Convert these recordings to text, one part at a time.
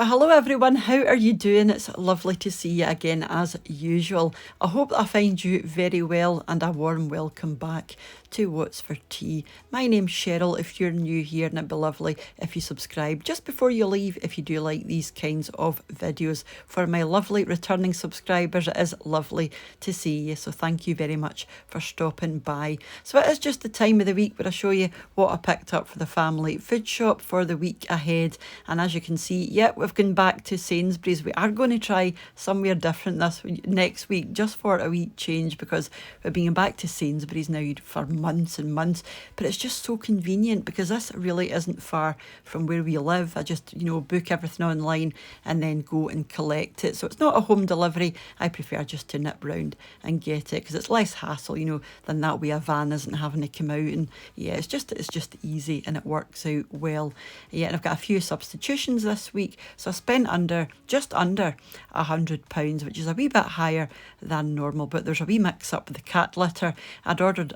Well, hello everyone, how are you doing? It's lovely to see you again as usual. I hope I find you very well and a warm welcome back to What's for Tea. My name's Cheryl if you're new here, and it'd be lovely if you subscribe just before you leave if you do like these kinds of videos. For my lovely returning subscribers, it is lovely to see you, so thank you very much for stopping by. So it is just the time of the week where I show you what I picked up for the family food shop for the week ahead, and as you can see, yep, we've gone back to Sainsbury's. We are going to try somewhere different next week just for a wee change, because we've been back to Sainsbury's now for months and months, but it's just so convenient because this really isn't far from where we live. I just book everything online and then go and collect it, so it's not a home delivery. I prefer just to nip round and get it because it's less hassle than that way a van isn't having to come out, and yeah, it's just easy and it works out well. Yeah, and I've got a few substitutions this week, so I spent just under £100, which is a wee bit higher than normal, but there's a wee mix up with the cat litter. I'd ordered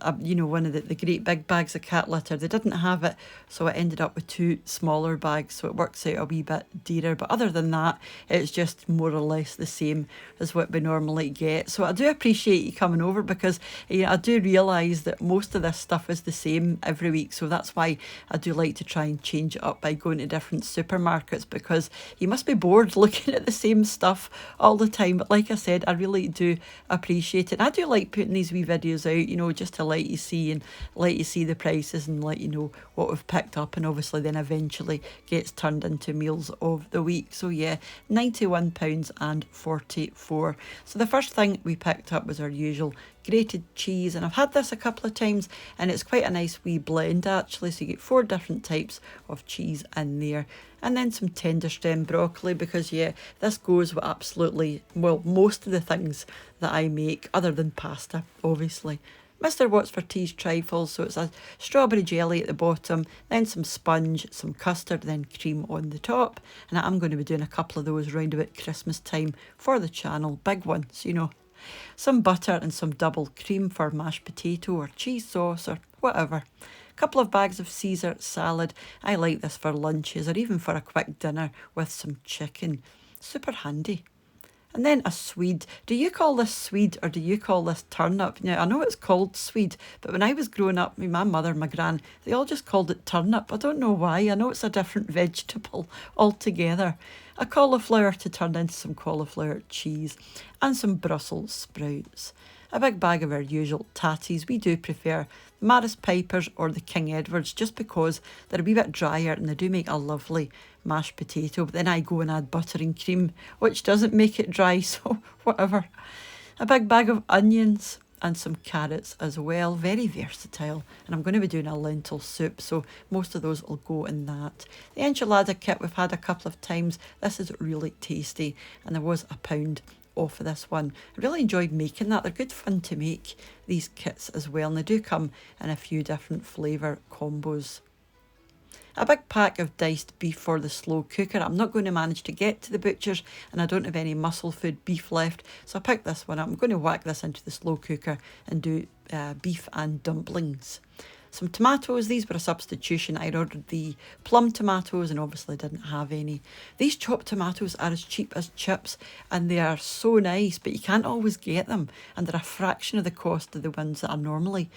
one of the great big bags of cat litter. They didn't have it, so I ended up with two smaller bags, so it works out a wee bit dearer, but other than that it's just more or less the same as what we normally get. So I do appreciate you coming over, because I do realise that most of this stuff is the same every week, so that's why I do like to try and change it up by going to different supermarkets, because you must be bored looking at the same stuff all the time. But like I said, I really do appreciate it. I do like putting these wee videos out, just to let you see and let you see the prices and let you know what we've picked up, and obviously then eventually gets turned into meals of the week. So yeah, £91.44. So the first thing we picked up was our usual grated cheese, and I've had this a couple of times and it's quite a nice wee blend actually, so you get 4 different types of cheese in there, and then some tender stem broccoli, because yeah, this goes with absolutely, well, most of the things that I make other than pasta obviously. Mr. What's for Tea's trifles, so it's a strawberry jelly at the bottom, then some sponge, some custard, then cream on the top, and I'm going to be doing a couple of those round about Christmas time for the channel, big ones, Some butter and some double cream for mashed potato or cheese sauce or whatever. A couple of bags of Caesar salad. I like this for lunches or even for a quick dinner with some chicken. Super handy. And then a swede. Do you call this swede or do you call this turnip? Now, I know it's called swede, but when I was growing up, my mother, my gran, they all just called it turnip. I don't know why. I know it's a different vegetable altogether. A cauliflower to turn into some cauliflower cheese, and some Brussels sprouts. A big bag of our usual tatties. We do prefer the Maris Pipers or the King Edwards, just because they're a wee bit drier and they do make a lovely mashed potato, but then I go and add butter and cream, which doesn't make it dry, so whatever. A big bag of onions and some carrots as well, very versatile, and I'm going to be doing a lentil soup, so most of those will go in that. The enchilada kit we've had a couple of times. This is really tasty, and there was £1 off of this one. I really enjoyed making that. They're good fun to make, these kits as well, and they do come in a few different flavour combos. A big pack of diced beef for the slow cooker. I'm not going to manage to get to the butcher's and I don't have any muscle food beef left, so I picked this one up. I'm going to whack this into the slow cooker and do beef and dumplings. Some tomatoes. These were a substitution. I ordered the plum tomatoes and obviously didn't have any. These chopped tomatoes are as cheap as chips and they are so nice, but you can't always get them, and they're a fraction of the cost of the ones that I normally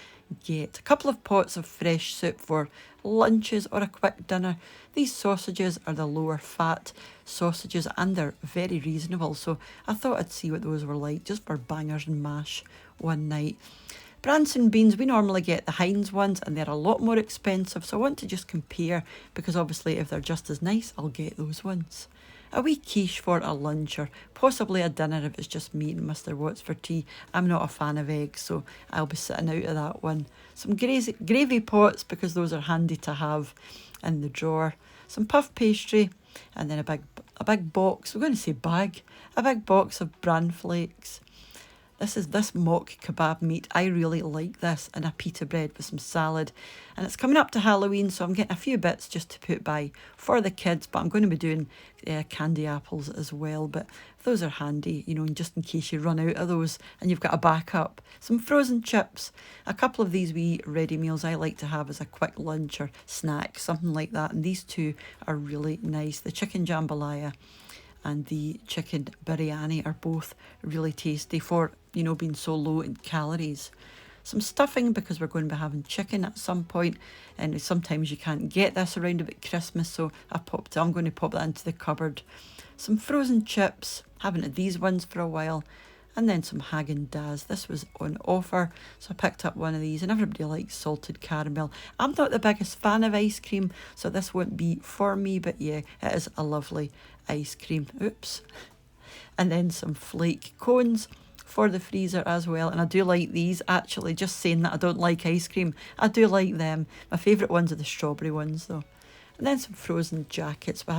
get. A couple of pots of fresh soup for lunches or a quick dinner. These sausages are the lower fat sausages and they're very reasonable, so I thought I'd see what those were like just for bangers and mash one night. Branson beans, we normally get the Heinz ones and they're a lot more expensive, so I want to just compare, because obviously if they're just as nice I'll get those ones. A wee quiche for a lunch or possibly a dinner if it's just me and Mr. What's for Tea. I'm not a fan of eggs, so I'll be sitting out of that one. Some gravy pots, because those are handy to have in the drawer. Some puff pastry, and then a big box, we're going to say bag, a big box of bran flakes. This mock kebab meat. I really like this, and a pita bread with some salad. And it's coming up to Halloween, so I'm getting a few bits just to put by for the kids, but I'm going to be doing candy apples as well. But those are handy, you know, just in case you run out of those and you've got a backup. Some frozen chips, a couple of these wee ready meals I like to have as a quick lunch or snack, something like that. And these two are really nice. The chicken jambalaya and the chicken biryani are both really tasty for, you know, being so low in calories. Some stuffing, because we're going to be having chicken at some point, and sometimes you can't get this around about Christmas, so I'm going to pop that into the cupboard. Some frozen chips, haven't had these ones for a while, and then some Haagen-Dazs. This was on offer, so I picked up one of these, and everybody likes salted caramel. I'm not the biggest fan of ice cream, so this won't be for me, but yeah, it is a lovely ice cream. Oops. And then some flake cones for the freezer as well, and I do like these. Actually, just saying that I don't like ice cream, I do like them. My favourite ones are the strawberry ones though. And then some frozen jackets. We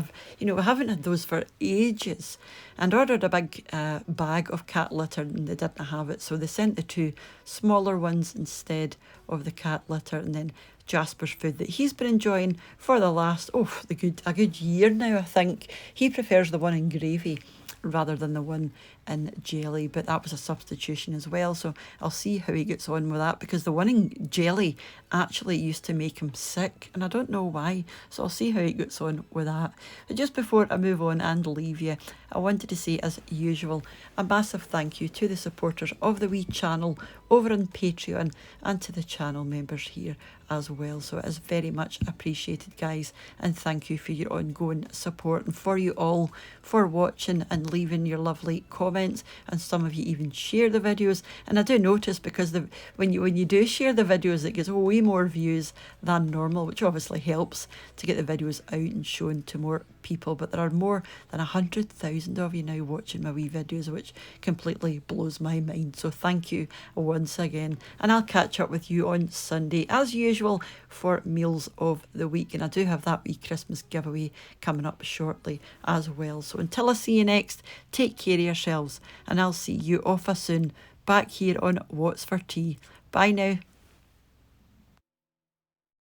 haven't had those for ages, and ordered a big bag of cat litter, and they didn't have it, so they sent the two smaller ones instead of the cat litter. And then Jasper's food that he's been enjoying for the last a good year now, I think. He prefers the one in gravy rather than the one in jelly, but that was a substitution as well, so I'll see how he gets on with that, because the one in jelly actually used to make him sick, and I don't know why, so I'll see how he gets on with that. But just before I move on and leave you, I wanted to say, as usual, a massive thank you to the supporters of the wee channel over on Patreon, and to the channel members here as well. So it is very much appreciated, guys, and thank you for your ongoing support, and for you all for watching and leaving your lovely comments, and some of you even share the videos. And I do notice, because when you do share the videos, it gets way more views than normal, which obviously helps to get the videos out and shown to more people. But there are more than 100,000 of you now watching my wee videos, which completely blows my mind, so thank you once again. And I'll catch up with you on Sunday as usual for meals of the week, and I do have that wee Christmas giveaway coming up shortly as well. So until I see you next, take care of yourselves, and I'll see you off soon back here on What's for Tea. Bye now.